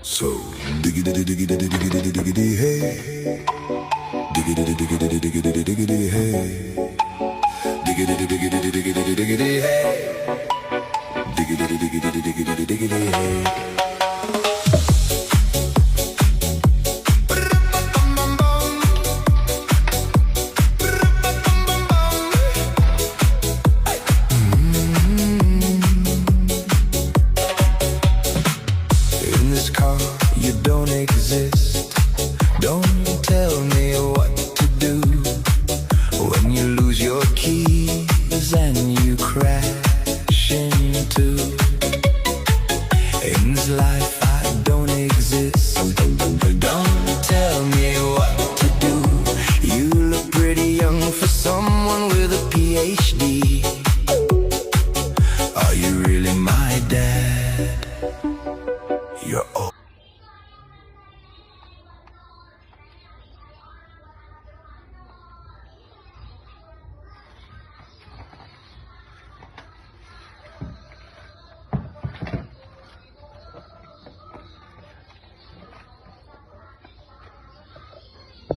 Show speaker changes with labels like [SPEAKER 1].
[SPEAKER 1] So diggity diggity diggity diggity hey, diggity diggity diggity diggity hey, diggity diggity diggity diggity hey, diggity diggity diggity diggity hey. Don't tell me what to do when you lose your key.